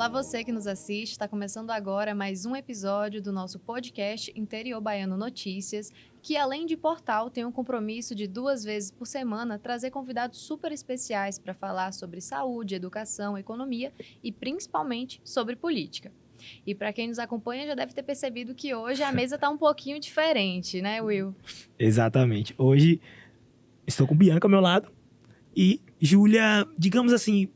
Olá você que nos assiste, está começando agora mais um episódio do nosso podcast Interior Baiano Notícias, que além de portal tem um compromisso de 2 vezes por semana trazer convidados super especiais para falar sobre saúde, educação, economia e principalmente sobre política. E para quem nos acompanha já deve ter percebido que hoje a mesa está um pouquinho diferente, né, Will? Exatamente. Hoje estou com Bianca ao meu lado e Júlia, digamos assim,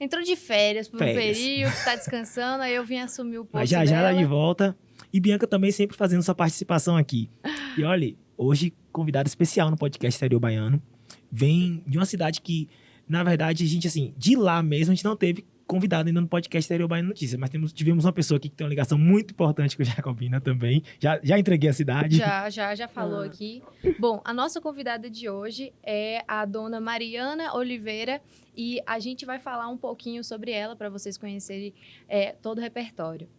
Entrou de férias por um Férias. período, está descansando, aí eu vim assumir o posto mas já dela. ela de volta. E Bianca também sempre fazendo sua participação aqui. E olha, hoje convidada especial no podcast Interior Baiano. Vem de uma cidade que, na verdade, a gente, assim, de lá mesmo, a gente não teve convidado ainda no podcast Interior Baiano Notícias. Mas tivemos uma pessoa aqui que tem uma ligação muito importante com Jacobina também. Já entreguei a cidade. Já falou aqui. Bom, a nossa convidada de hoje é a dona Mariana Oliveira e a gente vai falar um pouquinho sobre ela para vocês conhecerem todo o repertório.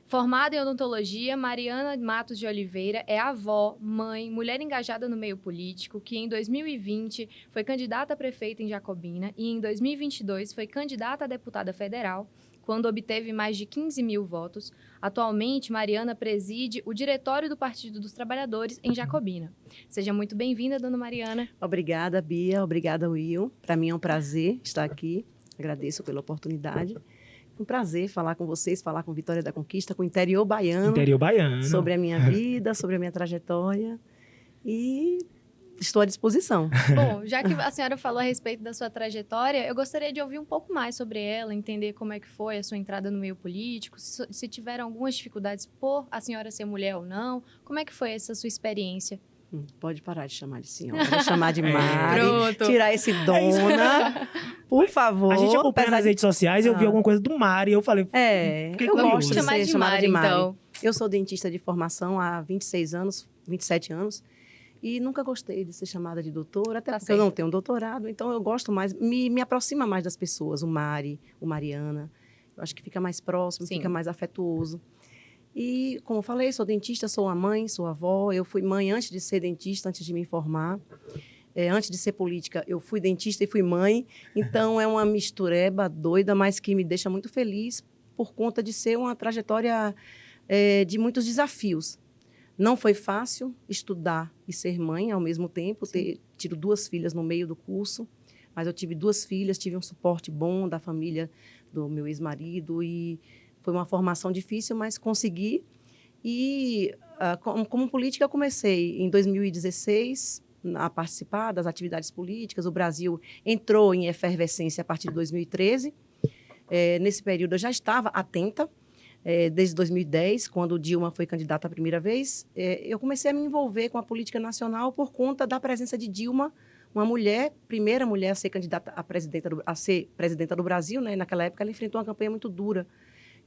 Formada em odontologia, Mariana Matos de Oliveira é avó, mãe, mulher engajada no meio político, que em 2020 foi candidata a prefeita em Jacobina e em 2022 foi candidata a deputada federal, quando obteve mais de 15 mil votos. Atualmente, Mariana preside o Diretório do Partido dos Trabalhadores em Jacobina. Seja muito bem-vinda, dona Mariana. Obrigada, Bia. Obrigada, Will. Para mim é um prazer estar aqui. Agradeço pela oportunidade. Um prazer falar com vocês, falar com Vitória da Conquista, com o Interior Baiano. Interior Baiano. Sobre a minha vida, sobre a minha trajetória. E estou à disposição. Bom, já que a senhora falou a respeito da sua trajetória, eu gostaria de ouvir um pouco mais sobre ela, entender como é que foi a sua entrada no meio político, se tiveram algumas dificuldades por a senhora ser mulher ou não, como é que foi essa sua experiência? Pode parar de chamar de senhora, vou chamar de Mari, Pronto. tirar esse dona, por favor. A gente acompanha nas redes sociais e eu vi alguma coisa do Mari e eu falei... Eu curioso. gosto de Chamar ser de chamada Mari, de Mari. então. Eu sou dentista de formação há 26 anos, 27 anos, e nunca gostei de ser chamada de doutora, até porque eu não tenho doutorado, então eu gosto mais, me aproxima mais das pessoas, o Mari, o Mariana. Eu acho que fica mais próximo, Sim. fica mais afetuoso. E, como eu falei, sou dentista, sou a mãe, sou a avó. Eu fui mãe antes de ser dentista, antes de me formar. Antes de ser política, eu fui dentista e fui mãe. Então, é uma mistureba doida, mas que me deixa muito feliz por conta de ser uma trajetória de muitos desafios. Não foi fácil estudar e ser mãe ao mesmo tempo, ter tido 2 filhas no meio do curso. Mas eu tive 2 filhas, tive um suporte bom da família do meu ex-marido e... Foi uma formação difícil, mas consegui. E, como política, eu comecei em 2016 a participar das atividades políticas. O Brasil entrou em efervescência a partir de 2013. Nesse período, eu já estava atenta. Desde 2010, quando Dilma foi candidata a primeira vez, eu comecei a me envolver com a política nacional por conta da presença de Dilma, uma mulher, primeira mulher a ser candidata a ser presidenta do Brasil, né? Naquela época, ela enfrentou uma campanha muito dura.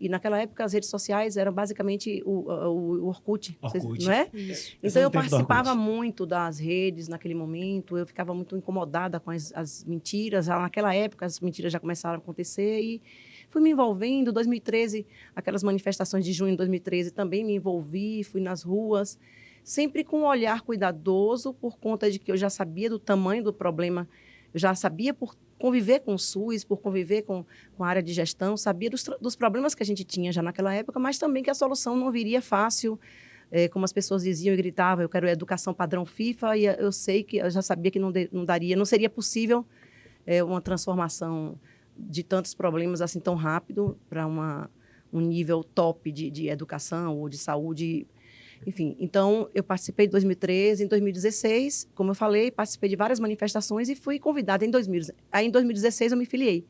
E naquela época as redes sociais eram basicamente o Orkut, não é? Isso. Então eu participava muito das redes naquele momento, eu ficava muito incomodada com as mentiras. Já naquela época as mentiras já começaram a acontecer e fui me envolvendo. Em 2013, aquelas manifestações de junho de 2013, também me envolvi, fui nas ruas, sempre com um olhar cuidadoso por conta de que eu já sabia do tamanho do problema, eu já sabia por conviver com o SUS, por conviver com a área de gestão, sabia dos problemas que a gente tinha já naquela época, mas também que a solução não viria fácil, como as pessoas diziam e gritavam, eu quero educação padrão FIFA, e eu sei que eu já sabia que não daria, não seria possível uma transformação de tantos problemas assim tão rápido para um nível top de educação ou de saúde. Enfim, então, eu participei de 2013, em 2016, como eu falei, participei de várias manifestações e fui convidada em 2016. Aí, em 2016, eu me filiei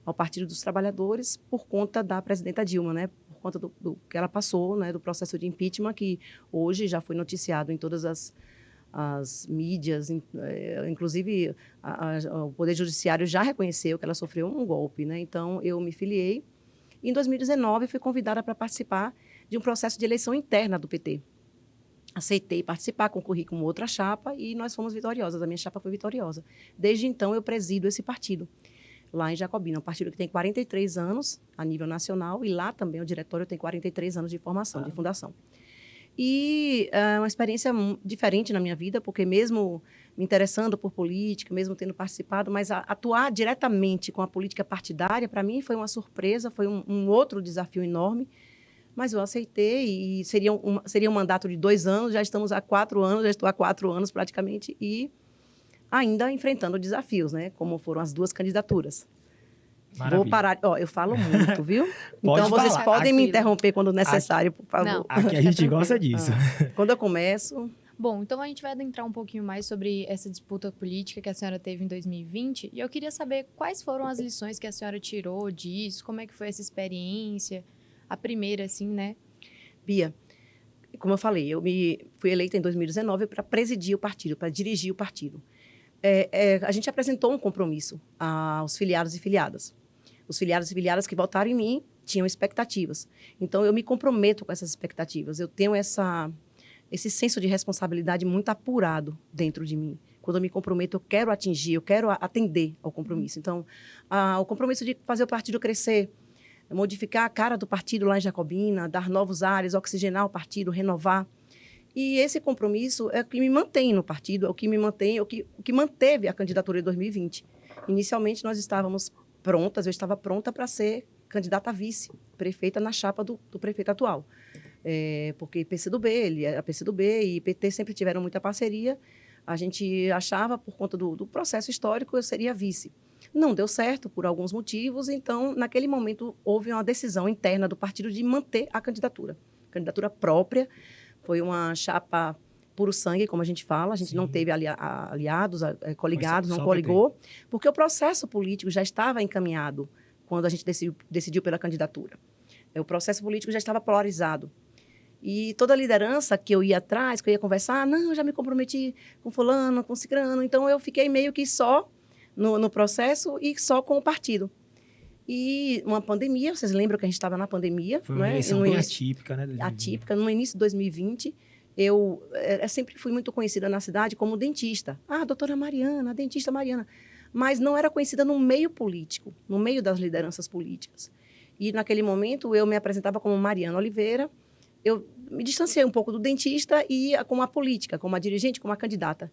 ao Partido dos Trabalhadores por conta da presidenta Dilma, né? Por conta do que ela passou, né? Do processo de impeachment, que hoje já foi noticiado em todas as mídias, inclusive o Poder Judiciário já reconheceu que ela sofreu um golpe, né? Então, eu me filiei. Em 2019, fui convidada para participar de um processo de eleição interna do PT. Aceitei participar, concorri com outra chapa e nós fomos vitoriosas. A minha chapa foi vitoriosa. Desde então, eu presido esse partido, lá em Jacobina. Um partido que tem 43 anos a nível nacional e lá também o diretório tem 43 anos de formação, de fundação. E é uma experiência diferente na minha vida, porque mesmo me interessando por política, mesmo tendo participado, mas atuar diretamente com a política partidária, para mim, foi uma surpresa, foi um outro desafio enorme, mas eu aceitei e seria um mandato de 2 anos, já estamos há 4 anos, já estou há 4 anos praticamente, e ainda enfrentando desafios, né? Como foram as 2 candidaturas. Maravilha. Vou parar. Eu falo muito, viu? Pode Então, vocês falar. podem Aquilo. me interromper quando necessário, por favor. Não. Aqui a gente gosta disso. Quando eu começo... Bom, então a gente vai adentrar um pouquinho mais sobre essa disputa política que a senhora teve em 2020. E eu queria saber quais foram as lições que a senhora tirou disso, como é que foi essa experiência, a primeira, assim, né? Bia, como eu falei, fui eleita em 2019 para presidir o partido, para dirigir o partido. A gente apresentou um compromisso aos filiados e filiadas. Os filiados e filiadas que votaram em mim tinham expectativas. Então, eu me comprometo com essas expectativas. Eu tenho esse senso de responsabilidade muito apurado dentro de mim. Quando eu me comprometo, eu quero atingir, eu quero atender ao compromisso. Então, o compromisso de fazer o partido crescer, modificar a cara do partido lá em Jacobina, dar novos ares, oxigenar o partido, renovar. E esse compromisso é o que me mantém no partido, é o que me mantém, o que manteve a candidatura de 2020. Inicialmente, nós estávamos prontas, eu estava pronta para ser candidata a vice-prefeita na chapa do prefeito atual. Porque PCdoB, ele era PCdoB e PT sempre tiveram muita parceria. A gente achava, por conta do processo histórico, eu seria vice. Não deu certo por alguns motivos, então, naquele momento, houve uma decisão interna do partido de manter a candidatura. Candidatura própria, foi uma chapa puro sangue, como a gente fala, a gente não teve aliados, coligados, não coligou, porque o processo político já estava encaminhado quando a gente decidiu pela candidatura. O processo político já estava polarizado. E toda a liderança que eu ia atrás, que eu ia conversar, não, eu já me comprometi com fulano, com cicrano, então eu fiquei meio que só no processo e só com o partido. E uma pandemia, vocês lembram que a gente estava na pandemia? Foi uma eleição bem atípica, né? Atípica. No início de 2020, eu sempre fui muito conhecida na cidade como dentista. Ah, doutora Mariana, a dentista Mariana. Mas não era conhecida no meio político, no meio das lideranças políticas. E naquele momento eu me apresentava como Mariana Oliveira, eu me distanciei um pouco do dentista e como a política, como a dirigente, como a candidata,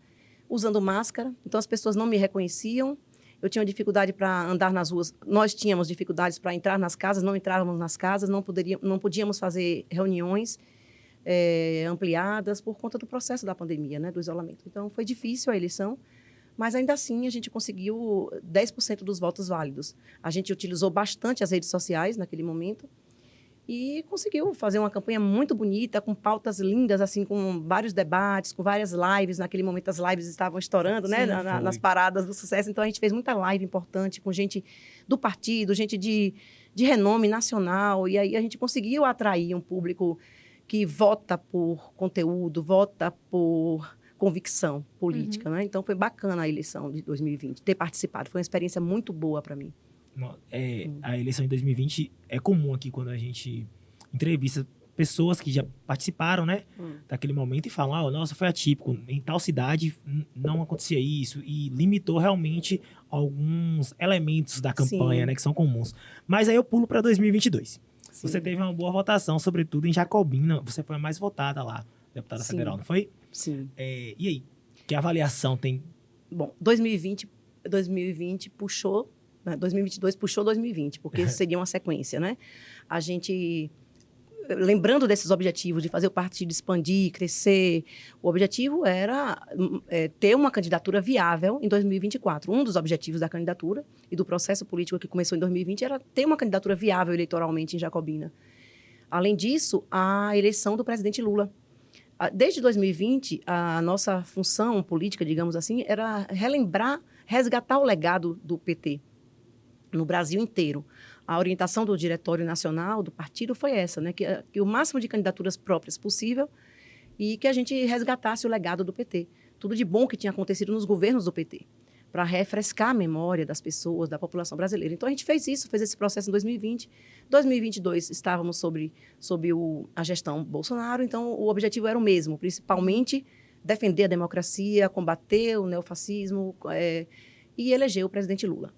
usando máscara. Então, as pessoas não me reconheciam. Eu tinha dificuldade para andar nas ruas. Nós tínhamos dificuldades para entrar nas casas, não entrávamos nas casas, não podíamos fazer reuniões ampliadas por conta do processo da pandemia, né, do isolamento. Então, foi difícil a eleição, mas ainda assim a gente conseguiu 10% dos votos válidos. A gente utilizou bastante as redes sociais naquele momento e conseguiu fazer uma campanha muito bonita, com pautas lindas, assim, com vários debates, com várias lives. Naquele momento as lives estavam estourando, né, nas paradas do sucesso. Então a gente fez muita live importante com gente do partido, gente de renome nacional. E aí a gente conseguiu atrair um público que vota por conteúdo, vota por convicção política, né? Então foi bacana a eleição de 2020, ter participado. Foi uma experiência muito boa para mim. A eleição de 2020 é comum aqui quando a gente entrevista pessoas que já participaram, né, daquele momento e falam, nossa, foi atípico, em tal cidade não acontecia isso, e limitou realmente alguns elementos da campanha, né, que são comuns. Mas aí eu pulo para 2022. Sim. Você teve uma boa votação, sobretudo em Jacobina, você foi a mais votada lá, deputada federal, não foi? Sim. E aí, que avaliação tem? Bom, 2020 puxou, 2022 puxou 2020, porque seria uma sequência, né? A gente, lembrando desses objetivos de fazer o partido expandir, crescer, o objetivo era ter uma candidatura viável em 2024. Um dos objetivos da candidatura e do processo político que começou em 2020 era ter uma candidatura viável eleitoralmente em Jacobina. Além disso, a eleição do presidente Lula. Desde 2020, a nossa função política, digamos assim, era resgatar o legado do PT no Brasil inteiro. A orientação do Diretório Nacional do partido foi essa, né? Que o máximo de candidaturas próprias possível e que a gente resgatasse o legado do PT. Tudo de bom que tinha acontecido nos governos do PT, para refrescar a memória das pessoas, da população brasileira. Então, a gente fez esse processo em 2020. 2022, estávamos sob a gestão Bolsonaro, então o objetivo era o mesmo, principalmente defender a democracia, combater o neofascismo e eleger o presidente Lula.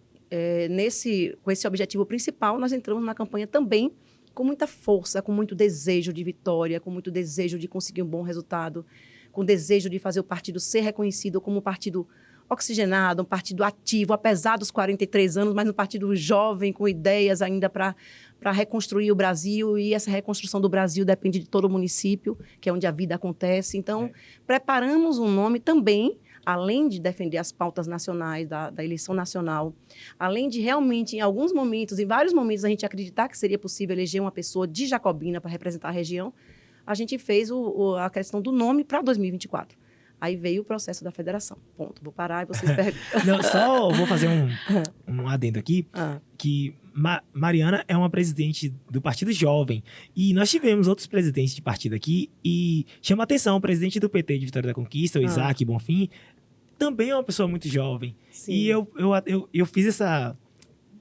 Com esse objetivo principal, nós entramos na campanha também com muita força, com muito desejo de vitória, com muito desejo de conseguir um bom resultado, com desejo de fazer o partido ser reconhecido como um partido oxigenado, um partido ativo, apesar dos 43 anos, mas um partido jovem, com ideias ainda para reconstruir o Brasil, e essa reconstrução do Brasil depende de todo o município, que é onde a vida acontece. Então, preparamos um nome também, além de defender as pautas nacionais, da eleição nacional, além de realmente, em alguns momentos, em vários momentos, a gente acreditar que seria possível eleger uma pessoa de Jacobina para representar a região, a gente fez a questão do nome para 2024. Aí veio o processo da federação. Ponto. Vou parar e vocês perguntam. Não, só vou fazer um adendo aqui, que Mariana é uma presidente do Partido Jovem, e nós tivemos outros presidentes de partido aqui, e chama atenção, o presidente do PT de Vitória da Conquista, o Isaac Bonfim, também é uma pessoa muito jovem. Sim. E eu fiz essa...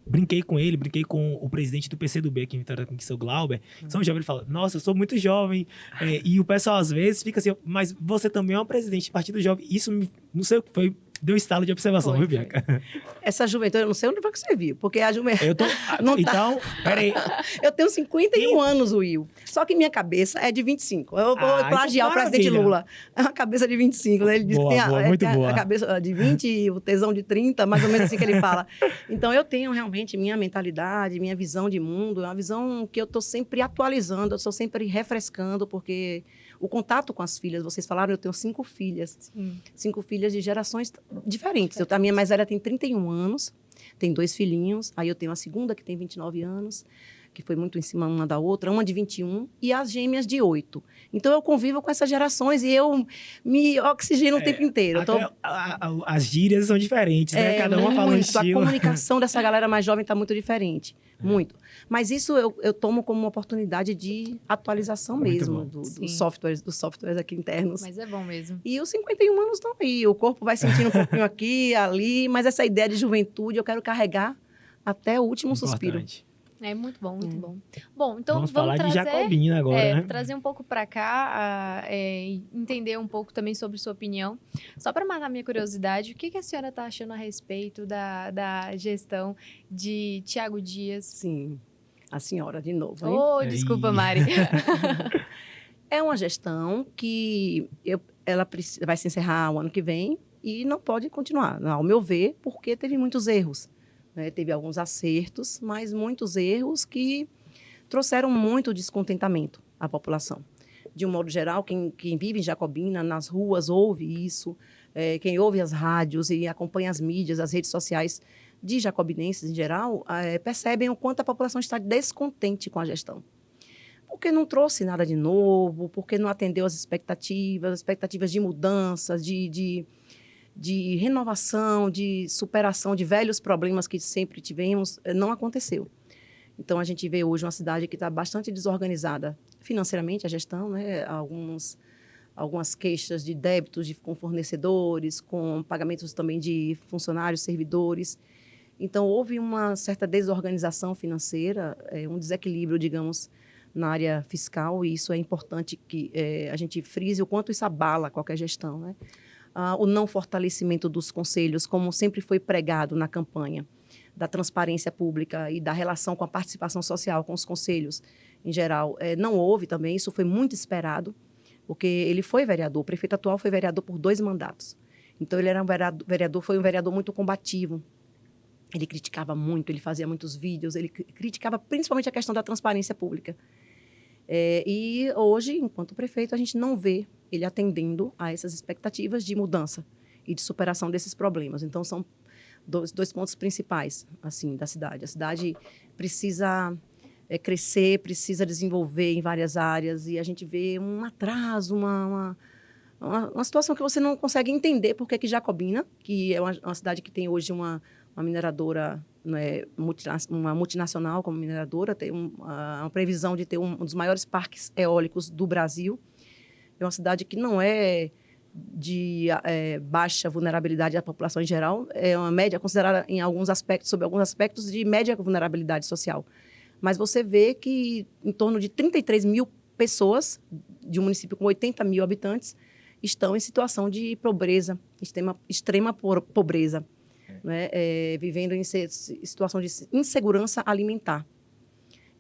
Brinquei com o presidente do PCdoB aqui em Vitória da Conquista, o Glauber. São jovens, ele fala, nossa, eu sou muito jovem. E o pessoal, às vezes, fica assim, mas você também é um presidente de partido jovem. Isso, não sei o que foi, deu um estalo de observação, viu, Bianca? Essa juventude, eu não sei onde foi que você viu, porque a juventude... Então, peraí. Eu tenho 51 anos, Will. Só que minha cabeça é de 25. Eu vou plagiar o presidente Lula. É uma cabeça de 25, né? Ele diz que tem muito boa. A cabeça de 20 e o tesão de 30, mais ou menos assim que ele fala. Então, eu tenho realmente minha mentalidade, minha visão de mundo, é uma visão que eu estou sempre atualizando, eu estou sempre refrescando, porque... O contato com as filhas, vocês falaram, eu tenho 5 filhas. Sim. 5 filhas de gerações diferentes. A minha mais velha tem 31 anos, tem 2 filhinhos. Aí eu tenho a segunda, que tem 29 anos, que foi muito em cima uma da outra, uma de 21, e as gêmeas de 8. Então, eu convivo com essas gerações e eu me oxigeno o tempo inteiro. As gírias são diferentes, né? Cada uma fala um estilo. A comunicação dessa galera mais jovem está muito diferente. Muito. Mas isso eu tomo como uma oportunidade de atualização mesmo dos softwares aqui internos. Mas é bom mesmo. E os 51 anos estão aí. O corpo vai sentindo um pouquinho aqui, ali, mas essa ideia de juventude eu quero carregar até o último suspiro. É muito bom, muito bom. Bom, então vamos falar de Jacobina agora, né? Trazer um pouco para cá, entender um pouco também sobre sua opinião. Só para matar minha curiosidade, o que a senhora está achando a respeito da gestão de Thiago Dias? Sim, a senhora de novo, hein? Oh, desculpa, Mari. É uma gestão que ela vai se encerrar o ano que vem e não pode continuar, ao meu ver, porque teve muitos erros. Teve alguns acertos, mas muitos erros que trouxeram muito descontentamento à população. De um modo geral, quem vive em Jacobina, nas ruas, ouve isso. Quem ouve as rádios e acompanha as mídias, as redes sociais de jacobinenses em geral, percebem o quanto a população está descontente com a gestão. Porque não trouxe nada de novo, porque não atendeu às expectativas de mudanças, de renovação, de superação de velhos problemas que sempre tivemos, não aconteceu. Então, a gente vê hoje uma cidade que está bastante desorganizada financeiramente, a gestão, né? Algumas queixas de débitos com fornecedores, com pagamentos também de funcionários, servidores. Então, houve uma certa desorganização financeira, um desequilíbrio, digamos, na área fiscal, e isso é importante que a gente frise o quanto isso abala qualquer gestão, né? O não fortalecimento dos conselhos, como sempre foi pregado na campanha, da transparência pública e da relação com a participação social, com os conselhos em geral. Não houve também, isso foi muito esperado, porque ele foi vereador, o prefeito atual foi vereador por 2 mandatos. Então, ele era foi um vereador muito combativo. Ele criticava muito, ele fazia muitos vídeos, ele criticava principalmente a questão da transparência pública. E hoje, enquanto prefeito, a gente não vê ele atendendo a essas expectativas de mudança e de superação desses problemas. Então, são dois pontos principais assim, da cidade. A cidade precisa crescer, precisa desenvolver em várias áreas, e a gente vê um atraso, uma situação que você não consegue entender porque que Jacobina, que é uma cidade que tem hoje uma mineradora, né, uma multinacional como mineradora, tem uma previsão de ter um dos maiores parques eólicos do Brasil. É uma cidade que não é de baixa vulnerabilidade da população em geral, é uma média considerada em alguns aspectos, sob alguns aspectos, de média vulnerabilidade social. Mas você vê que em torno de 33 mil pessoas de um município com 80 mil habitantes estão em situação de pobreza, extrema pobreza, né? Vivendo em situação de insegurança alimentar.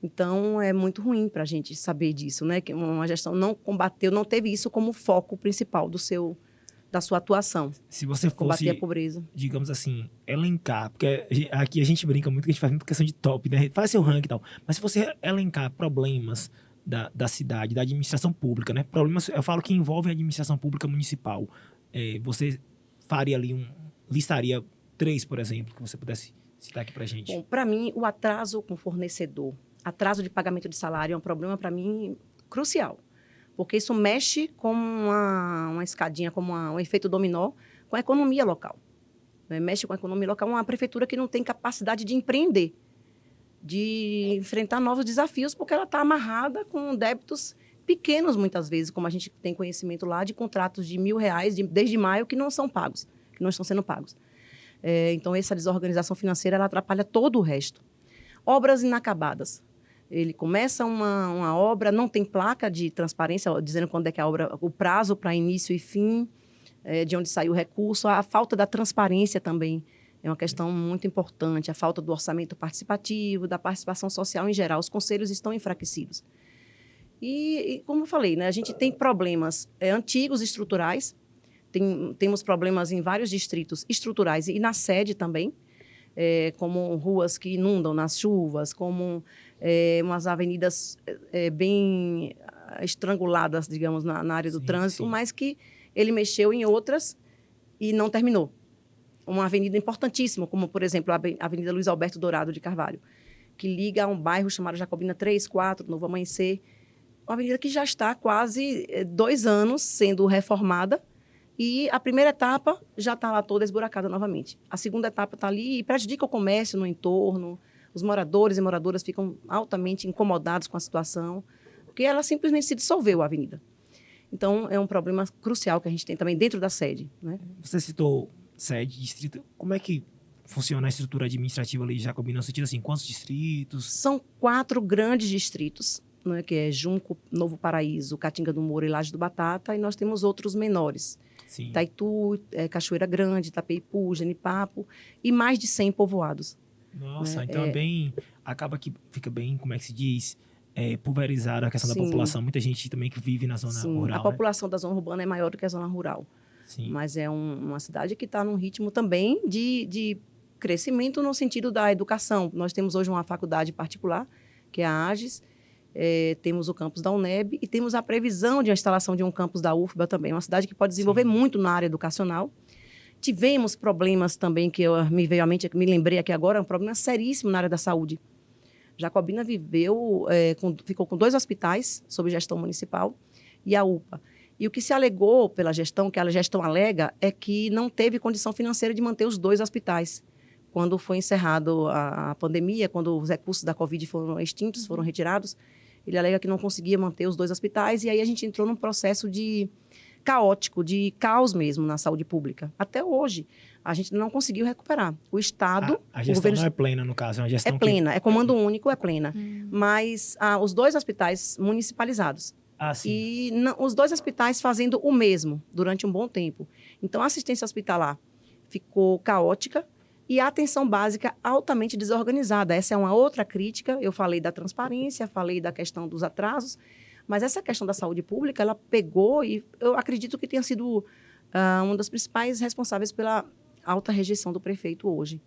Então, é muito ruim para a gente saber disso, né? Que uma gestão não combateu, não teve isso como foco principal da sua atuação. Se você Combater fosse, a pobreza. digamos assim, elencar, porque aqui a gente brinca muito que a gente faz muita questão de top, né? Faz seu ranking e tal. Mas se você elencar problemas da cidade, da administração pública, né? Problemas, eu falo que envolvem a administração pública municipal. Você faria ali listaria 3, por exemplo, que você pudesse citar aqui pra gente. Bom, para mim, o atraso com o fornecedor, atraso de pagamento de salário é um problema, para mim, crucial. Porque isso mexe como uma escadinha, como um efeito dominó com a economia local. Né? Mexe com a economia local, uma prefeitura que não tem capacidade de empreender, de enfrentar novos desafios, porque ela está amarrada com débitos pequenos, muitas vezes, como a gente tem conhecimento lá, de contratos de R$1.000 desde maio que não são pagos, que não estão sendo pagos. Então, essa desorganização financeira ela atrapalha todo o resto. Obras inacabadas. Ele começa uma obra, não tem placa de transparência, dizendo quando é que a obra, o prazo para início e fim, de onde saiu o recurso. A falta da transparência também é uma questão muito importante. A falta do orçamento participativo, da participação social em geral. Os conselhos estão enfraquecidos. E como eu falei, né, a gente tem problemas antigos estruturais, temos problemas em vários distritos estruturais e na sede também, como ruas que inundam nas chuvas, como umas avenidas bem estranguladas, digamos, na área do trânsito, mas que ele mexeu em outras e não terminou. Uma avenida importantíssima, como, por exemplo, a Avenida Luiz Alberto Dourado de Carvalho, que liga a um bairro chamado Jacobina 3, 4, Novo Amanhecer, uma avenida que já está há quase 2 anos sendo reformada, e a primeira etapa já está lá toda esburacada novamente. A segunda etapa está ali e prejudica o comércio no entorno. Os moradores e moradoras ficam altamente incomodados com a situação, porque ela simplesmente se dissolveu, a avenida. Então, é um problema crucial que a gente tem também dentro da sede. Né? Você citou sede, distrito. Como é que funciona a estrutura administrativa ali de Jacobina, no sentido assim, quantos distritos? São 4 grandes distritos, né, que é Junco, Novo Paraíso, Catinga do Moura e Laje do Batata, e nós temos outros menores. Sim. Itaitu, Cachoeira Grande, Itapeipu, Genipapo, e mais de 100 povoados. Nossa, né? então acaba que fica bem, como é que se diz, pulverizada a questão da população. Muita gente também que vive na zona rural. A população da zona urbana é maior do que a zona rural. Sim. Mas é uma cidade que está num ritmo também de crescimento no sentido da educação. Nós temos hoje uma faculdade particular, que é a AGES, temos o campus da UNEB e temos a previsão de a instalação de um campus da UFBA também. Uma cidade que pode desenvolver muito na área educacional. Tivemos problemas também, que me veio à mente, me lembrei aqui agora, um problema seríssimo na área da saúde. Jacobina ficou com 2 hospitais sob gestão municipal e a UPA. E o que se alegou pela gestão, que a gestão alega, é que não teve condição financeira de manter os 2 hospitais. Quando foi encerrado a pandemia, quando os recursos da Covid foram extintos, foram retirados, ele alega que não conseguia manter os 2 hospitais, e aí a gente entrou num processo caótico, de caos mesmo na saúde pública. Até hoje, a gente não conseguiu recuperar. O Estado... A gestão não é plena, no caso, é uma gestão plena, é comando único, é plena. Mas os 2 hospitais municipalizados. Sim. E os 2 hospitais fazendo o mesmo durante um bom tempo. Então, a assistência hospitalar ficou caótica, e a atenção básica altamente desorganizada. Essa é uma outra crítica. Eu falei da transparência, falei da questão dos atrasos, mas essa questão da saúde pública, ela pegou e eu acredito que tenha sido uma das principais responsáveis pela alta rejeição do prefeito hoje.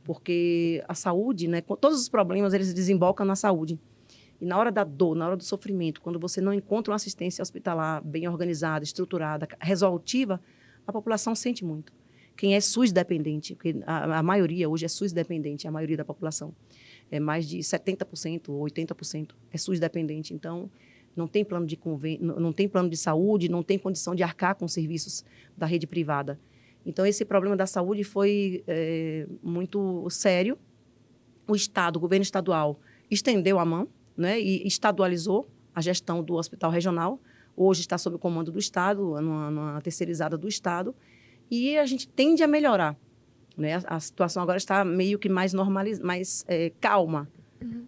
Porque a saúde, né, todos os problemas, eles desembocam na saúde. E na hora da dor, na hora do sofrimento, quando você não encontra uma assistência hospitalar bem organizada, estruturada, resolutiva, a população sente muito. Quem é SUS dependente, porque a maioria hoje é SUS dependente, a maioria da população. É mais de 70%, 80% é SUS dependente. Então, não tem plano de não tem plano de saúde, não tem condição de arcar com serviços da rede privada. Então, esse problema da saúde foi muito sério. O Estado, o governo estadual, estendeu a mão, né, e estadualizou a gestão do hospital regional. Hoje está sob o comando do Estado, numa terceirizada do Estado. E a gente tende a melhorar, né? A situação agora está meio que mais calma.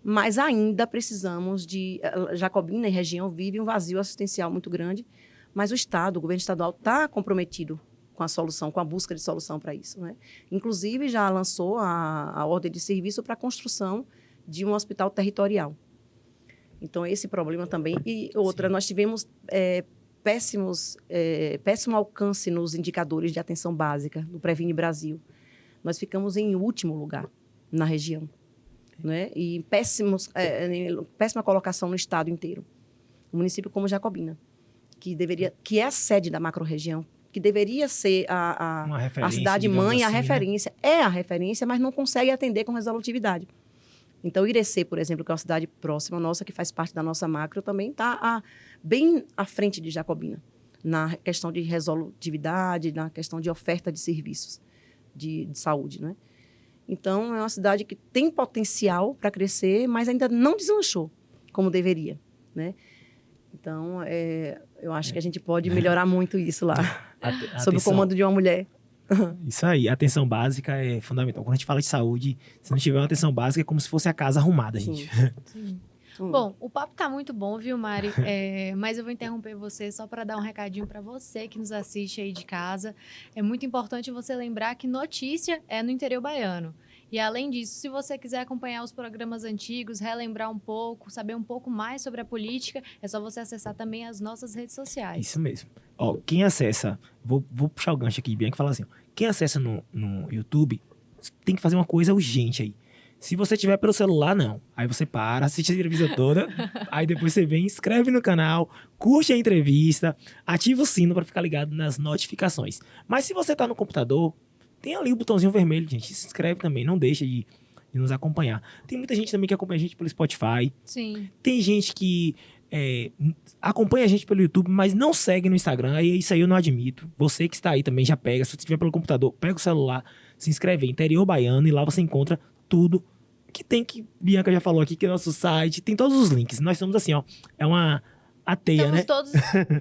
Mas ainda precisamos de... Jacobina e região vivem um vazio assistencial muito grande, mas o Estado, o governo estadual, está comprometido com a solução, com a busca de solução para isso, né? Inclusive, já lançou a ordem de serviço para a construção de um hospital territorial. Então, esse problema também. E outra, nós tivemos péssimo alcance nos indicadores de atenção básica do Previne Brasil. Nós ficamos em último lugar na região, né? E péssima colocação no estado inteiro. Um município como Jacobina, que é a sede da macro-região, que deveria ser a cidade-mãe, assim, a referência. Né? É a referência, mas não consegue atender com resolutividade. Então, Irecê, por exemplo, que é uma cidade próxima nossa, que faz parte da nossa macro, também está bem à frente de Jacobina, na questão de resolutividade, na questão de oferta de serviços de saúde, né? Então, é uma cidade que tem potencial para crescer, mas ainda não deslanchou como deveria, né? Então, eu acho que a gente pode melhorar muito isso lá, sob o comando de uma mulher. Isso aí, a atenção básica é fundamental. Quando a gente fala de saúde, se não tiver uma atenção básica, é como se fosse a casa arrumada, gente. Sim. Bom, o papo tá muito bom, viu, Mari? Mas eu vou interromper você só para dar um recadinho para você que nos assiste aí de casa. É muito importante você lembrar que notícia é no interior baiano. E, além disso, se você quiser acompanhar os programas antigos, relembrar um pouco, saber um pouco mais sobre a política, é só você acessar também as nossas redes sociais. Isso mesmo. Ó, quem acessa... Vou puxar o gancho aqui, Bianca, e falar assim. Quem acessa no YouTube tem que fazer uma coisa urgente aí. Se você tiver pelo celular, não. Aí você para, assiste a entrevista toda, aí depois você vem, inscreve no canal, curte a entrevista, ativa o sino para ficar ligado nas notificações. Mas se você tá no computador... Tem ali o botãozinho vermelho, gente. Se inscreve também, não deixa de nos acompanhar. Tem muita gente também que acompanha a gente pelo Spotify. Sim. Tem gente que acompanha a gente pelo YouTube, mas não segue no Instagram. E isso aí eu não admito. Você que está aí também já pega. Se você estiver pelo computador, pega o celular, se inscreve em Interior Baiano e lá você encontra tudo que tem, que Bianca já falou aqui, que é nosso site. Tem todos os links. Nós somos assim, ó. É uma... A teia, Estamos né? todos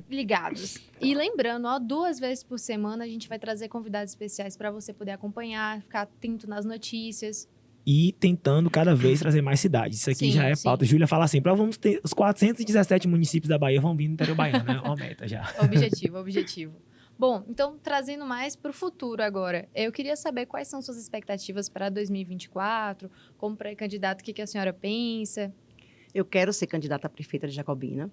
ligados. E lembrando, 2 vezes por semana a gente vai trazer convidados especiais para você poder acompanhar, ficar atento nas notícias. E tentando cada vez trazer mais cidades. Isso aqui já é pauta. Júlia fala assim, vamos ter os 417 municípios da Bahia vão vir no interior baiano, né? Uma meta já. Objetivo. Bom, então, trazendo mais para o futuro agora, eu queria saber quais são suas expectativas para 2024, como pré-candidato, o que a senhora pensa? Eu quero ser candidata a prefeita de Jacobina,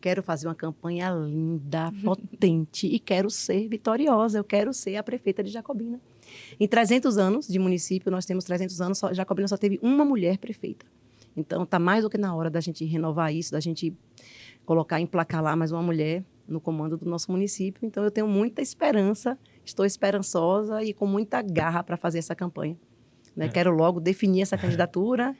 quero fazer uma campanha linda, potente e quero ser vitoriosa, eu quero ser a prefeita de Jacobina. Em 300 anos de município, nós temos 300 anos, Jacobina só teve uma mulher prefeita. Então, está mais do que na hora da gente renovar isso, da gente emplacar lá mais uma mulher no comando do nosso município. Então, eu tenho muita esperança, estou esperançosa e com muita garra para fazer essa campanha. Né? Quero logo definir essa candidatura.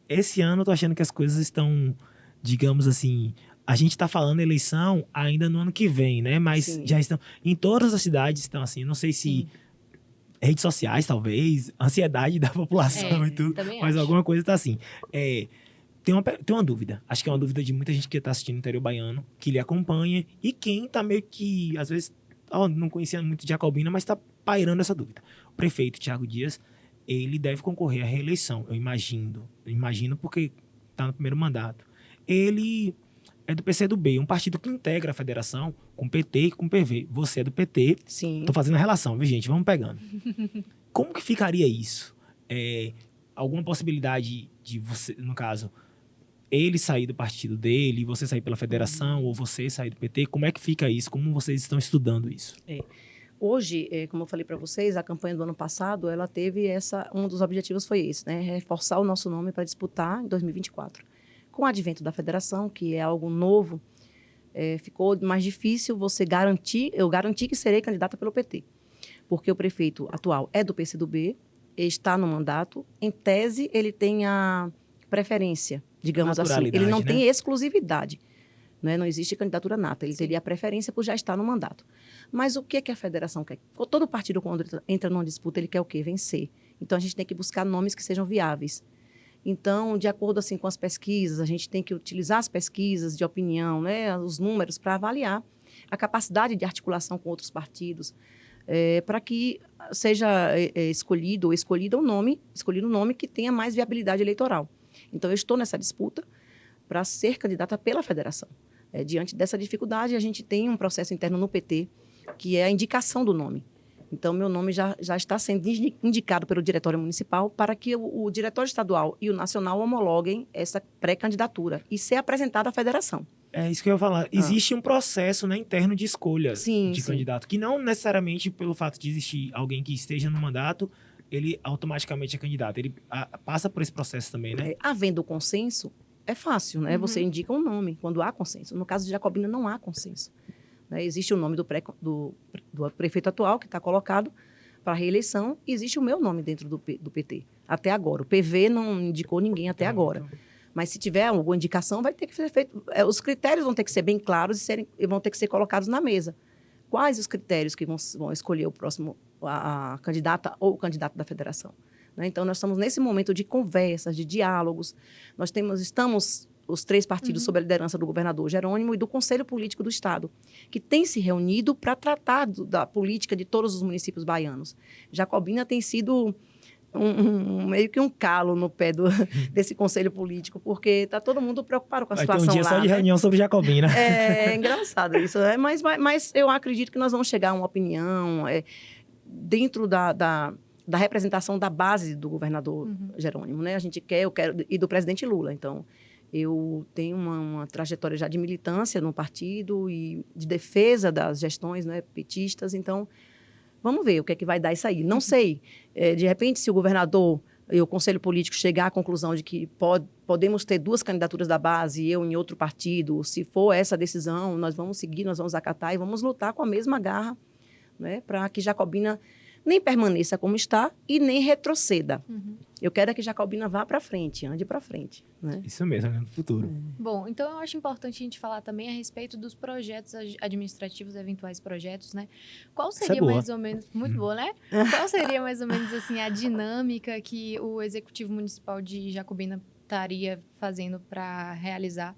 Esse ano eu tô achando que as coisas estão, digamos assim, a gente tá falando eleição ainda no ano que vem, né? Mas sim, já estão, em todas as cidades estão assim, não sei se redes sociais, talvez, ansiedade da população e tudo, mas alguma coisa tá assim. Tem uma dúvida, acho que é uma dúvida de muita gente que tá assistindo o interior baiano, que lhe acompanha, e quem tá meio que, às vezes, não conhecia muito de Jacobina, mas tá pairando essa dúvida. O prefeito Thiago Dias, ele deve concorrer à reeleição, eu imagino porque está no primeiro mandato. Ele é do PCdoB, um partido que integra a federação com PT e com PV. Você é do PT. Sim. Tô fazendo a relação, viu, gente? Vamos pegando. Como que ficaria isso? Alguma possibilidade de você, no caso, ele sair do partido dele, você sair pela federação, ou você sair do PT? Como é que fica isso? Como vocês estão estudando isso? Hoje, como eu falei para vocês, a campanha do ano passado, ela teve um dos objetivos foi esse, né? Reforçar o nosso nome para disputar em 2024. Com o advento da federação, que é algo novo, ficou mais difícil eu garanti que serei candidata pelo PT. Porque o prefeito atual é do PCdoB, está no mandato, em tese ele tem a preferência, digamos assim. Ele não tem exclusividade. Né? Não existe candidatura nata, ele teria a preferência por já estar no mandato. Mas o que a federação quer? Todo partido, quando entra numa disputa, ele quer o quê? Vencer. Então, a gente tem que buscar nomes que sejam viáveis. Então, de acordo assim, com as pesquisas, a gente tem que utilizar as pesquisas de opinião, né? Os números, para avaliar a capacidade de articulação com outros partidos, para que seja escolhido um nome que tenha mais viabilidade eleitoral. Então, eu estou nessa disputa para ser candidata pela federação. Diante dessa dificuldade, a gente tem um processo interno no PT, que é a indicação do nome. Então, meu nome já está sendo indicado pelo Diretório Municipal para que o Diretório Estadual e o Nacional homologuem essa pré-candidatura e ser apresentada à federação. É isso que eu ia falar. Existe um processo, né, interno de escolha de candidato, que não necessariamente pelo fato de existir alguém que esteja no mandato, ele automaticamente é candidato. Ele passa por esse processo também, né? Havendo consenso, é fácil, né? Você indica um nome quando há consenso. No caso de Jacobina, não há consenso. Né? Existe o nome do prefeito atual, que está colocado para reeleição, e existe o meu nome dentro do PT. Até agora. O PV não indicou ninguém até agora. Mas se tiver alguma indicação, vai ter que ser feito. Os critérios vão ter que ser bem claros e vão ter que ser colocados na mesa. Quais os critérios que vão escolher o próximo, a candidata ou o candidato da federação? Né? Então, nós estamos nesse momento de conversas, de diálogos. Estamos os 3 partidos sob a liderança do governador Jerônimo e do Conselho Político do Estado, que tem se reunido para tratar da política de todos os municípios baianos. Jacobina tem sido meio que um calo no pé desse conselho político, porque está todo mundo preocupado com a situação lá. Vai ter um dia só de reunião sobre Jacobina. É engraçado isso, né? Mas eu acredito que nós vamos chegar a uma opinião dentro da representação da base do governador Jerônimo, né? A gente eu quero, e do presidente Lula. Então, eu tenho uma trajetória já de militância no partido e de defesa das gestões, né, petistas, então vamos ver o que é que vai dar isso aí. Não sei, de repente, se o governador e o Conselho Político chegar à conclusão de que podemos ter 2 candidaturas da base e eu em outro partido, se for essa decisão, nós vamos seguir, nós vamos acatar e vamos lutar com a mesma garra, né, para que Jacobina nem permaneça como está e nem retroceda. Eu quero que Jacobina vá para frente, ande para frente. Né? Isso mesmo, no futuro. Bom, então eu acho importante a gente falar também a respeito dos projetos administrativos, eventuais projetos, né? Qual seria mais ou menos... Muito boa, né? Qual seria mais ou menos assim a dinâmica que o Executivo Municipal de Jacobina estaria fazendo para realizar?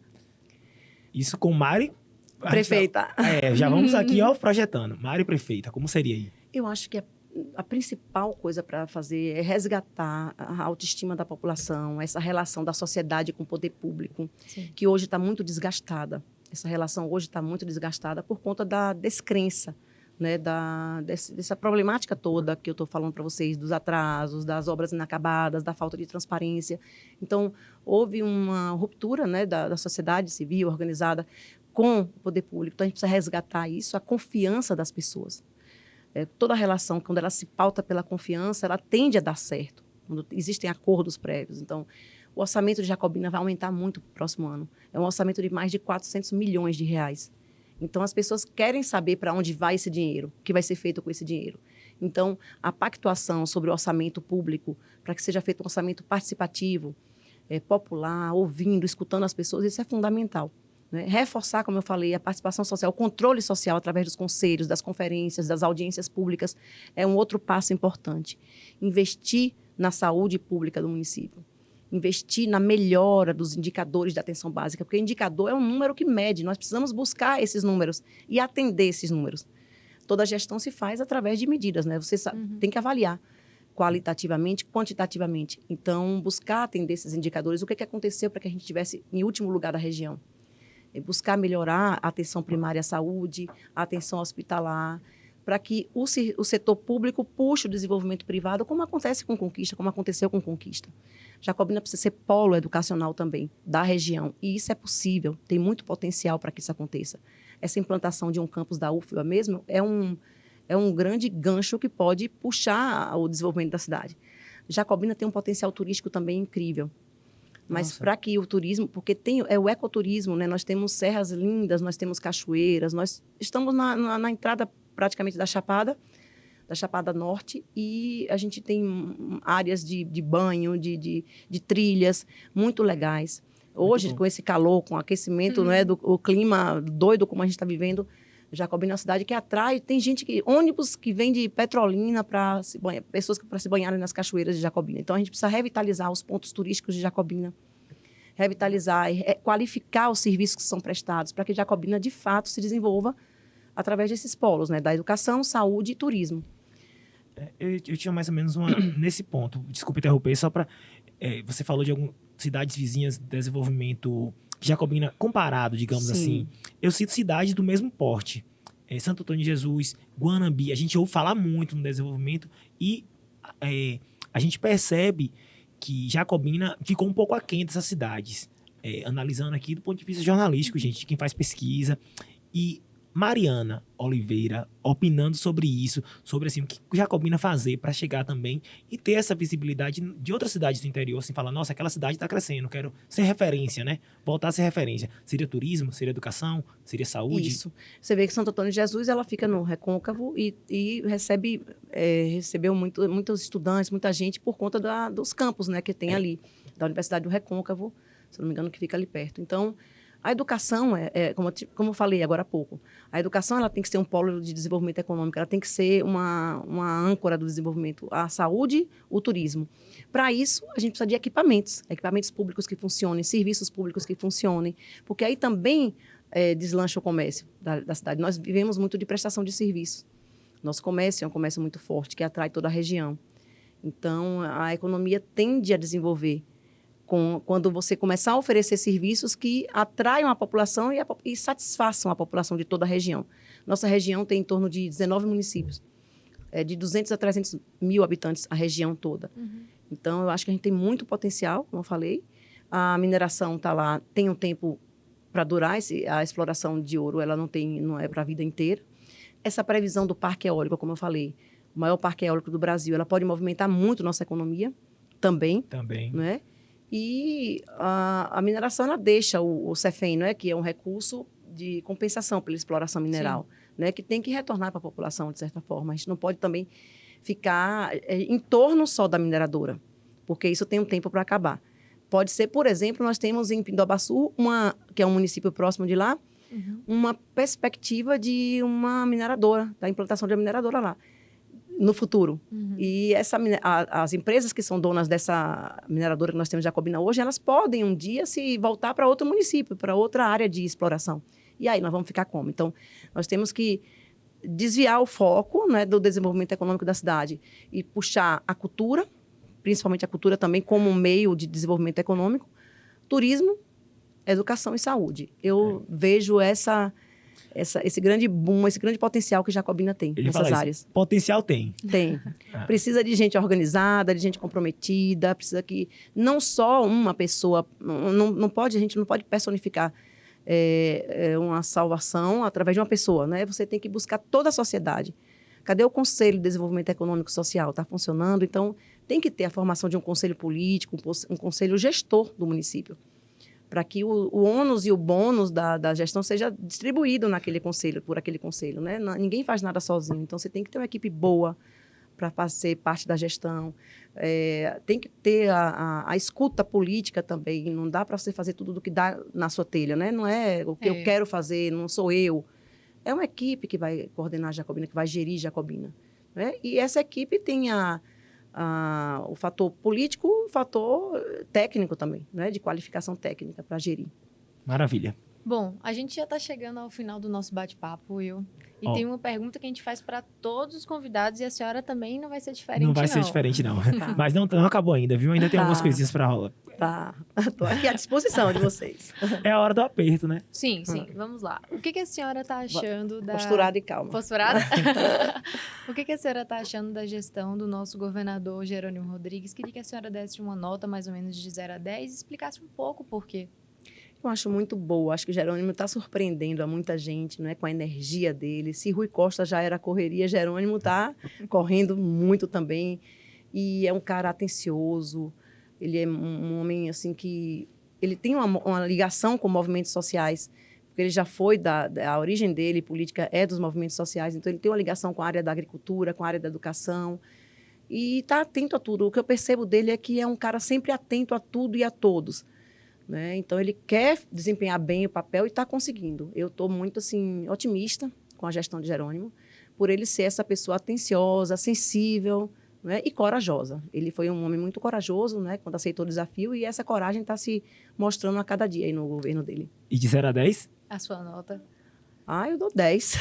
Isso com Mari... Prefeita. Já vamos aqui, projetando. Mari Prefeita, como seria aí? Eu acho que a principal coisa para fazer é resgatar a autoestima da população, essa relação da sociedade com o poder público, que hoje está muito desgastada. Essa relação hoje está muito desgastada por conta da descrença, né, dessa problemática toda que eu estou falando para vocês, dos atrasos, das obras inacabadas, da falta de transparência. Então, houve uma ruptura, né, da sociedade civil organizada com o poder público. Então, a gente precisa resgatar isso, a confiança das pessoas. Toda relação, quando ela se pauta pela confiança, ela tende a dar certo, quando existem acordos prévios. Então, o orçamento de Jacobina vai aumentar muito no próximo ano. É um orçamento de mais de 400 milhões de reais. Então, as pessoas querem saber para onde vai esse dinheiro, o que vai ser feito com esse dinheiro. Então, a pactuação sobre o orçamento público, para que seja feito um orçamento participativo, popular, ouvindo, escutando as pessoas, isso é fundamental. Né? Reforçar, como eu falei, a participação social, o controle social através dos conselhos, das conferências, das audiências públicas é um outro passo importante. Investir na saúde pública do município. Investir na melhora dos indicadores de atenção básica, porque indicador é um número que mede, nós precisamos buscar esses números e atender esses números. Toda gestão se faz através de medidas, né? Você tem que avaliar qualitativamente, quantitativamente. Então, buscar atender esses indicadores, o que aconteceu para que a gente estivesse em último lugar da região. Buscar melhorar a atenção primária à saúde, a atenção hospitalar, para que o setor público puxe o desenvolvimento privado, como acontece com Conquista, como aconteceu com Conquista. Jacobina precisa ser polo educacional também da região, e isso é possível, tem muito potencial para que isso aconteça. Essa implantação de um campus da UFBA mesmo é um grande gancho que pode puxar o desenvolvimento da cidade. Jacobina tem um potencial turístico também incrível. Mas para que o turismo, porque é o ecoturismo, né? Nós temos serras lindas, nós temos cachoeiras, nós estamos na entrada praticamente da Chapada Norte, e a gente tem áreas de banho, de trilhas muito legais. Hoje, com esse calor, com o aquecimento, né, o clima doido como a gente está vivendo, Jacobina é uma cidade que atrai, tem ônibus que vem de Petrolina para se banhar, pessoas para se banharem nas cachoeiras de Jacobina. Então, a gente precisa revitalizar os pontos turísticos de Jacobina, revitalizar e qualificar os serviços que são prestados para que Jacobina, de fato, se desenvolva através desses polos, né, da educação, saúde e turismo. Eu tinha mais ou menos nesse ponto, desculpa interromper, só para... você falou de algumas cidades vizinhas de desenvolvimento... Jacobina comparado, digamos assim, eu cito cidades do mesmo porte. Santo Antônio de Jesus, Guanambi. A gente ouve falar muito no desenvolvimento e a gente percebe que Jacobina ficou um pouco aquém dessas cidades. Analisando aqui do ponto de vista jornalístico, gente, de quem faz pesquisa. E Mariana Oliveira opinando sobre isso, sobre assim, o que Jacobina fazer para chegar também e ter essa visibilidade de outras cidades do interior, assim, falar, nossa, aquela cidade está crescendo, quero ser referência, né? Voltar a ser referência. Seria turismo, seria educação, seria saúde? Isso. Você vê que Santo Antônio de Jesus, ela fica no Recôncavo e recebeu muitos estudantes, muita gente por conta dos campos, né, que tem ali, da Universidade do Recôncavo, se não me engano, que fica ali perto. Então, a educação, como eu falei agora há pouco, a educação ela tem que ser um polo de desenvolvimento econômico, ela tem que ser uma âncora do desenvolvimento, a saúde, o turismo. Para isso, a gente precisa de equipamentos públicos que funcionem, serviços públicos que funcionem, porque aí também deslancha o comércio da cidade. Nós vivemos muito de prestação de serviços. Nosso comércio é um comércio muito forte, que atrai toda a região. Então, a economia tende a desenvolver quando você começar a oferecer serviços que atraiam a população e satisfaçam a população de toda a região. Nossa região tem em torno de 19 municípios, de 200 a 300 mil habitantes, a região toda. Uhum. Então, eu acho que a gente tem muito potencial, como eu falei. A mineração está lá, tem um tempo para durar, a exploração de ouro ela não é para a vida inteira. Essa previsão do parque eólico, como eu falei, o maior parque eólico do Brasil, ela pode movimentar muito nossa economia também. Não é? E a mineração, ela deixa o CEFEM, né, que é um recurso de compensação pela exploração mineral, né, que tem que retornar para a população, de certa forma. A gente não pode também ficar em torno só da mineradora, porque isso tem um tempo para acabar. Pode ser, por exemplo, nós temos em Pindobaçu, que é um município próximo de lá, uma perspectiva de uma mineradora, da implantação de uma mineradora lá, no futuro. E as empresas que são donas dessa mineradora que nós temos em Jacobina hoje, elas podem um dia se voltar para outro município, para outra área de exploração. E aí nós vamos ficar como? Então, nós temos que desviar o foco, né, do desenvolvimento econômico da cidade e puxar a cultura, principalmente a cultura também como um meio de desenvolvimento econômico, turismo, educação e saúde. Eu vejo esse grande boom, esse grande potencial que Jacobina tem nessas áreas. Potencial tem. Tem. Precisa de gente organizada, de gente comprometida, precisa que não só uma pessoa, a gente não pode personificar uma salvação através de uma pessoa, né? Você tem que buscar toda a sociedade. Cadê o Conselho de Desenvolvimento Econômico e Social? Está funcionando? Então, tem que ter a formação de um conselho político, um conselho gestor do município, para que o ônus e o bônus da gestão seja distribuído por aquele conselho, né? Ninguém faz nada sozinho, então você tem que ter uma equipe boa para fazer parte da gestão, tem que ter a escuta política também, não dá para você fazer tudo do que dá na sua telha, né? Não é o que eu quero fazer, não sou eu, é uma equipe que vai coordenar a Jacobina, que vai gerir Jacobina, né? E essa equipe tem o fator político, o fator técnico também, né? De qualificação técnica para gerir. Maravilha. Bom, a gente já está chegando ao final do nosso bate-papo, Will. E tem uma pergunta que a gente faz para todos os convidados e a senhora também não vai ser diferente, não. Não vai ser diferente, não. Tá. Mas não acabou ainda, viu? Ainda tem algumas coisinhas para rolar. Tá. Estou aqui à disposição de vocês. É a hora do aperto, né? Sim. Vamos lá. O que a senhora está achando da... Posturada e calma. Posturada? O que a senhora está achando da gestão do nosso governador Jerônimo Rodrigues? Queria que a senhora desse uma nota mais ou menos de 0 a 10 e explicasse um pouco por quê. Eu acho muito boa. Acho que o Jerônimo está surpreendendo a muita gente, né, com a energia dele. Se Rui Costa já era correria, Jerônimo está correndo muito também. E é um cara atencioso. Ele é um homem assim que... Ele tem uma ligação com movimentos sociais, porque ele já foi a origem dele, política, é dos movimentos sociais. Então, ele tem uma ligação com a área da agricultura, com a área da educação. E está atento a tudo. O que eu percebo dele é que é um cara sempre atento a tudo e a todos. Né? Então, ele quer desempenhar bem o papel e está conseguindo. Eu estou muito assim, otimista com a gestão de Jerônimo, por ele ser essa pessoa atenciosa, sensível, né? E corajosa. Ele foi um homem muito corajoso, né? Quando aceitou o desafio, e essa coragem está se mostrando a cada dia aí no governo dele. E de 0 a 10? A sua nota? Eu dou 10.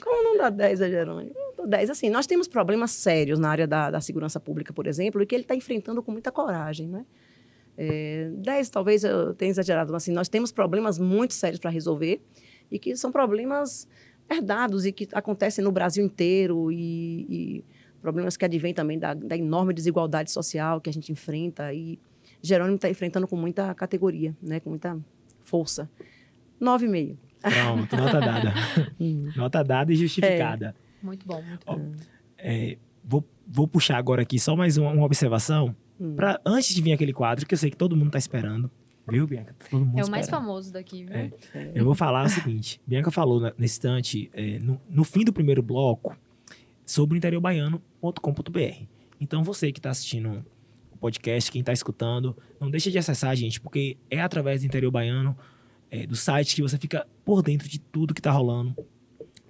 Como não dá 10 a Jerônimo? Eu dou 10. Assim, nós temos problemas sérios na área da segurança pública, por exemplo, e que ele está enfrentando com muita coragem, né? 10, talvez eu tenha exagerado, mas assim, nós temos problemas muito sérios para resolver e que são problemas herdados e que acontecem no Brasil inteiro e problemas que advêm também da enorme desigualdade social que a gente enfrenta. E Jerônimo está enfrentando com muita categoria, né? Com muita força. 9,5. Pronto, nota dada. Nota dada e justificada. Muito bom, muito bom. Vou puxar agora aqui só mais uma observação. Antes de vir aquele quadro, que eu sei que todo mundo está esperando. Viu, Bianca? Todo mundo É o mais esperando. famoso daqui, viu? Eu vou falar o seguinte. Bianca falou nesse instante, no fim do primeiro bloco, sobre o interiobaiano.com.br. Então, você que está assistindo o podcast, quem está escutando, não deixa de acessar, gente, porque é através do Interior Baiano, do site, que você fica por dentro de tudo que está rolando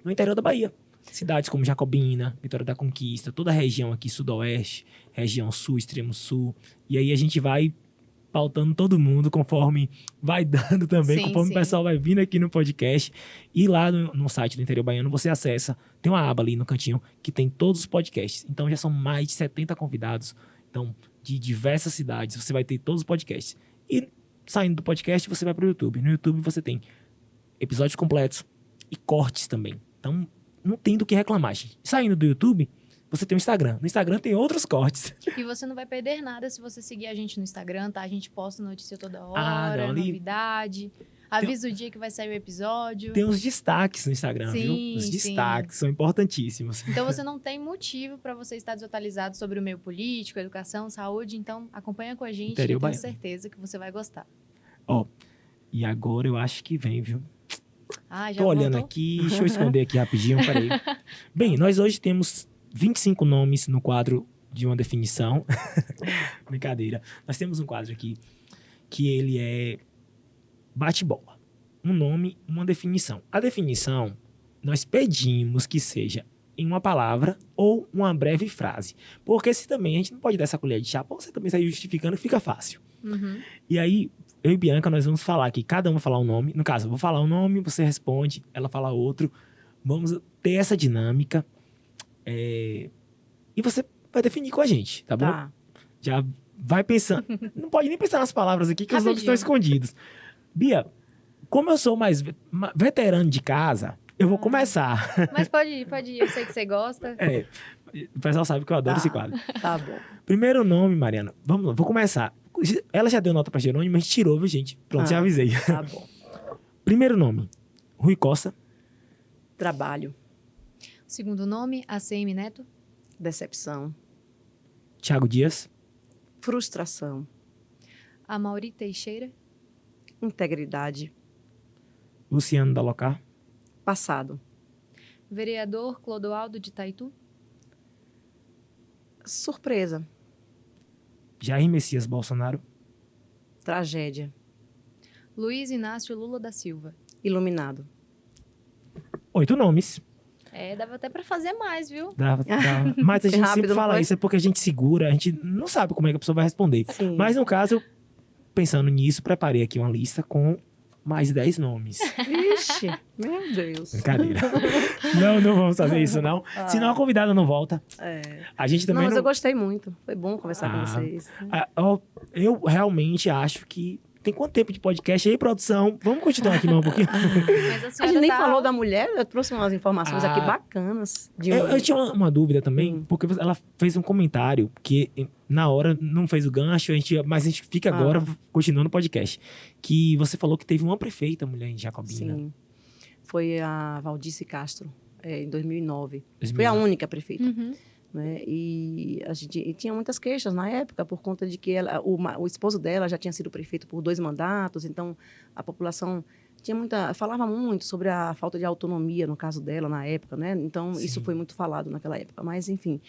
no interior da Bahia. Cidades como Jacobina, Vitória da Conquista, toda a região aqui, sudoeste, região sul, extremo sul. E aí a gente vai pautando todo mundo conforme vai dando também, Sim, conforme sim. o pessoal vai vindo aqui no podcast. E lá no site do Interior Baiano você acessa, tem uma aba ali no cantinho que tem todos os podcasts. Então já são mais de 70 convidados, então de diversas cidades, você vai ter todos os podcasts. E saindo do podcast você vai para o YouTube. No YouTube você tem episódios completos e cortes também. Então não tem do que reclamar, gente. Saindo do YouTube, você tem o Instagram. No Instagram tem outros cortes. E você não vai perder nada se você seguir a gente no Instagram, tá? A gente posta notícia toda Ah, hora, não, ali- novidade. Avisa o dia que vai sair o episódio. Tem uns destaques no Instagram, Sim, viu? Os sim. destaques são importantíssimos. Então você não tem motivo para você estar desatualizado sobre o meio político, educação, saúde. Então acompanha com a gente, Interior eu tenho Baiano. certeza que você vai gostar. Ó, e agora eu acho que vem, viu? Ah, já Tô olhando voltou? aqui, deixa eu esconder aqui rapidinho, peraí. Bem, nós hoje temos 25 nomes no quadro de uma definição. Brincadeira. Nós temos um quadro aqui que ele é bate-bola. Um nome, uma definição. A definição, nós pedimos que seja em uma palavra ou uma breve frase. Porque se também a gente não pode dar essa colher de chá, pra você também sair justificando, fica fácil. Uhum. E aí, eu e Bianca, nós vamos falar aqui, cada um vai falar um nome. No caso, eu vou falar um nome, você responde, ela fala outro. Vamos ter essa dinâmica. E você vai definir com a gente, tá bom? Tá. Já vai pensando. Não pode nem pensar nas palavras aqui, que os nomes estão Rapidinho. escondidos. Bia, como eu sou mais veterano de casa, eu vou começar. Mas pode ir, eu sei que você gosta. O pessoal sabe que eu adoro Tá. esse quadro. Tá bom. Primeiro nome, Mariana. Vamos lá, vou começar. Ela já deu nota pra Jerônimo, mas tirou, viu, gente? Pronto, já avisei. Tá bom. Primeiro nome, Rui Costa. Trabalho, Segundo nome, ACM Neto. decepção, Thiago Dias. frustração, Amauri Teixeira. integridade, Luciano Dalocar. passado, Vereador Clodoaldo de Taitu. surpresa, Jair Messias Bolsonaro. tragédia, Luiz Inácio Lula da Silva. iluminado. 8 nomes. Dava até pra fazer mais, viu? Dava. Mas a gente Rápido, sempre não fala foi? isso, é porque a gente segura, a gente não sabe como é que a pessoa vai responder. Sim. Mas no caso, eu, pensando nisso, preparei aqui uma lista com mais 10 nomes. Ixi, meu Deus. Brincadeira. não vamos fazer isso, não. Senão a convidada não volta. É. A gente também Não, mas não... eu gostei muito. Foi bom conversar com vocês. Eu realmente acho que... Tem quanto tempo de podcast aí, produção? Vamos continuar aqui mais um pouquinho? Mas a A senhora gente nem tá... falou da mulher, eu trouxe umas informações aqui Ah. bacanas. Eu tinha uma dúvida também, porque ela fez um comentário que na hora não fez o gancho, mas a gente fica agora continuando o podcast. Que você falou que teve uma prefeita mulher em Jacobina. Sim. Foi a Valdice Castro, em 2009. 2009. Foi a única prefeita. Uhum. Né? E a gente e tinha muitas queixas na época por conta de que o esposo dela já tinha sido prefeito por 2 mandatos, então a população falava muito sobre a falta de autonomia no caso dela na época, né? Então Sim. isso foi muito falado naquela época. Mas enfim,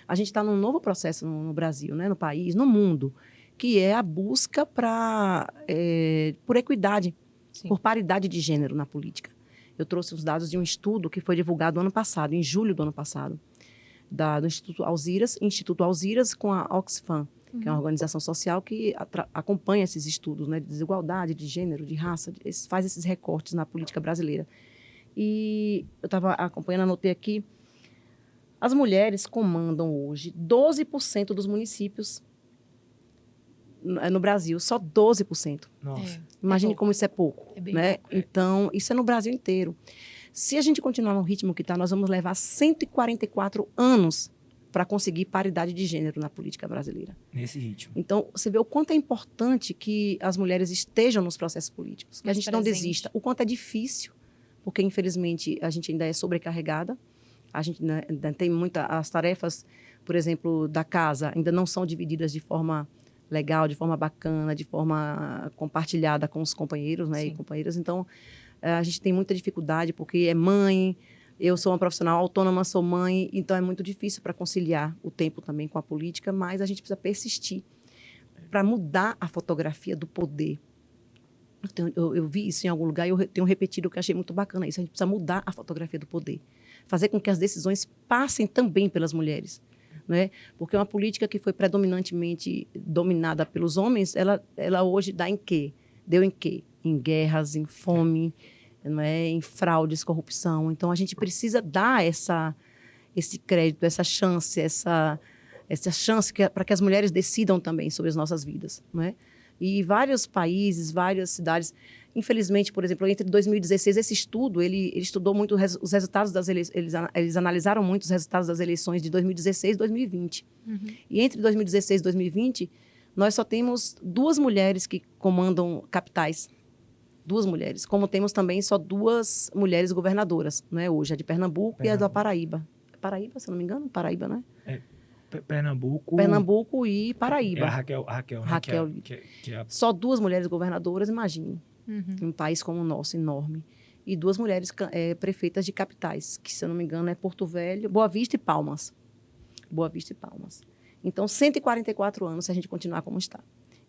a gente está num novo processo no Brasil, né? No país, no mundo, que é a busca por equidade, Sim. por paridade de gênero na política. Eu trouxe os dados de um estudo que foi divulgado ano passado, em julho do ano passado, do Instituto Alziras com a Oxfam, que é uma organização social que acompanha esses estudos, né, de desigualdade, de gênero, de raça, faz esses recortes na política brasileira. E eu estava acompanhando, anotei aqui, as mulheres comandam hoje 12% dos municípios no Brasil, só 12%. Nossa. É. Imagine pouco. como isso é pouco, É bem né? pouco. Então, isso é no Brasil inteiro. Se a gente continuar no ritmo que está, nós vamos levar 144 anos para conseguir paridade de gênero na política brasileira. Nesse ritmo. Então, você vê o quanto é importante que as mulheres estejam nos processos políticos, que a gente não desista. O quanto é difícil, porque, infelizmente, a gente ainda é sobrecarregada. A gente ainda tem as tarefas, por exemplo, da casa, ainda não são divididas de forma legal, de forma bacana, de forma compartilhada com os companheiros, né, e companheiras. Então, a gente tem muita dificuldade, porque é mãe, eu sou uma profissional autônoma, sou mãe, então é muito difícil para conciliar o tempo também com a política, mas a gente precisa persistir para mudar a fotografia do poder. Eu vi isso em algum lugar e eu tenho repetido o que eu achei muito bacana isso. A gente precisa mudar a fotografia do poder, fazer com que as decisões passem também pelas mulheres, né? Porque uma política que foi predominantemente dominada pelos homens, ela hoje dá em quê? Deu em quê? Em guerras, em fome, não é? Em fraudes, corrupção. Então, a gente precisa dar esse crédito, essa chance para que as mulheres decidam também sobre as nossas vidas, não é? E vários países, várias cidades, infelizmente, por exemplo, entre 2016, esse estudo, ele estudou muito os resultados das eleições, eles analisaram muito os resultados das eleições de 2016 e 2020. E entre 2016 e 2020, nós só temos 2 mulheres que comandam capitais. 2 mulheres, como temos também só 2 mulheres governadoras, não é? Hoje, a de Pernambuco e a da Paraíba. Paraíba, se não me engano? Paraíba, né? Pernambuco e Paraíba. É a Raquel, né? Raquel. Só 2 mulheres governadoras, imagine. Um país como o nosso, enorme. E 2 mulheres prefeitas de capitais, que, se eu não me engano, é Porto Velho, Boa Vista e Palmas. Boa Vista e Palmas. Então, 144 anos se a gente continuar como está.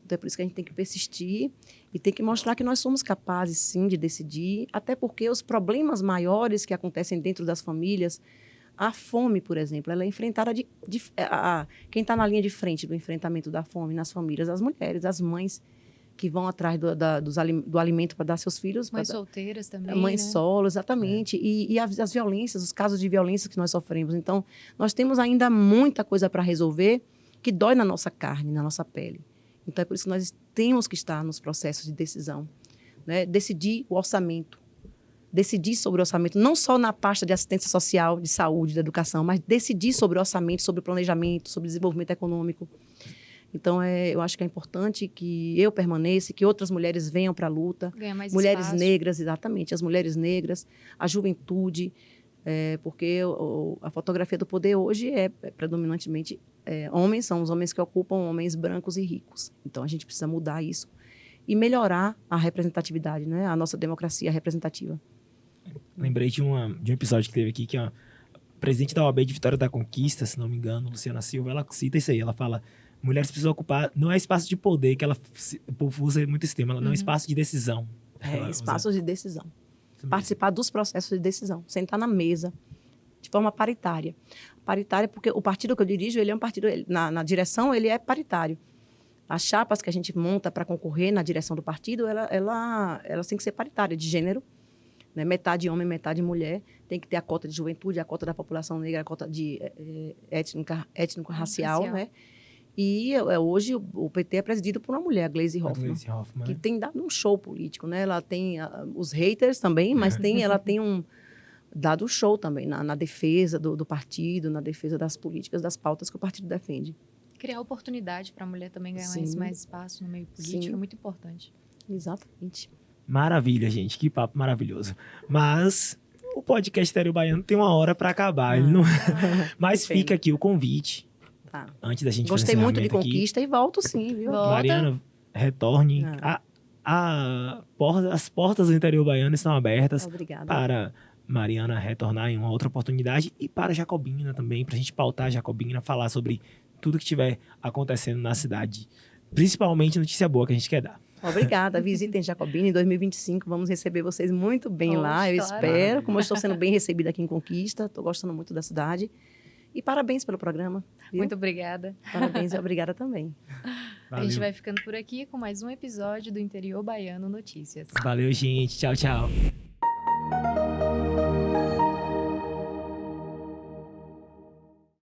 Então, é por isso que a gente tem que persistir e tem que mostrar que nós somos capazes, sim, de decidir, até porque os problemas maiores que acontecem dentro das famílias, a fome, por exemplo, ela é enfrentada quem está na linha de frente do enfrentamento da fome nas famílias, as mulheres, as mães que vão atrás do alimento para dar seus filhos. Mães solteiras também, mães né? solo, exatamente. E as violências, os casos de violência que nós sofremos. Então, nós temos ainda muita coisa para resolver que dói na nossa carne, na nossa pele. Então, é por isso que nós temos que estar nos processos de decisão, né? Decidir o orçamento. Decidir sobre o orçamento, não só na pasta de assistência social, de saúde, de educação, mas decidir sobre o orçamento, sobre o planejamento, sobre o desenvolvimento econômico. Então, eu acho que é importante que eu permaneça, que outras mulheres venham para a luta. Ganha mais mulheres espaço. negras, exatamente, as mulheres negras, a juventude, porque a fotografia do poder hoje é predominantemente homens, são os homens que ocupam, homens brancos e ricos. Então, a gente precisa mudar isso e melhorar a representatividade, né? A nossa democracia representativa. Lembrei de um episódio que teve aqui, que a presidente da OAB de Vitória da Conquista, se não me engano, Luciana Silva, ela cita isso aí, ela fala: mulheres precisam ocupar, não é espaço de poder, que o povo usa muito esse tema, não é espaço de decisão. Espaços de decisão. Participar dos processos de decisão, sentar na mesa, de forma paritária. Paritária porque o partido que eu dirijo, ele é um partido, na direção, ele é paritário. As chapas que a gente monta para concorrer na direção do partido, elas têm que ser paritárias, de gênero, né? Metade homem, metade mulher. Tem que ter a cota de juventude, a cota da população negra, a cota de étnico-racial, né? E hoje o PT é presidido por uma mulher, a Gleisi Hoffmann, que tem dado um show político, né? Ela tem os haters também, mas ela tem dado um show também na defesa do partido, na defesa das políticas, das pautas que o partido defende. Criar oportunidade para a mulher também ganhar mais espaço no meio político é muito importante. Exatamente. Maravilha, gente. Que papo maravilhoso. Mas o podcast Estéreo Baiano tem uma hora para acabar. Mas fica aqui o convite. Tá. Antes da gente Gostei muito de Conquista e volto sim, viu? Volta. Mariana, retorne. As portas do interior baiano estão abertas. Obrigada. Para Mariana retornar em uma outra oportunidade e para Jacobina também, para a gente pautar Jacobina, falar sobre tudo que estiver acontecendo na cidade. Principalmente notícia boa que a gente quer dar. Obrigada. Visitem Jacobina em 2025. Vamos receber vocês muito bem lá, eu espero. Como eu estou sendo bem recebida aqui em Conquista, estou gostando muito da cidade. E parabéns pelo programa. Viu? Muito obrigada. Parabéns e obrigada também. Valeu. A gente vai ficando por aqui com mais um episódio do Interior Baiano Notícias. Valeu, gente. Tchau, tchau.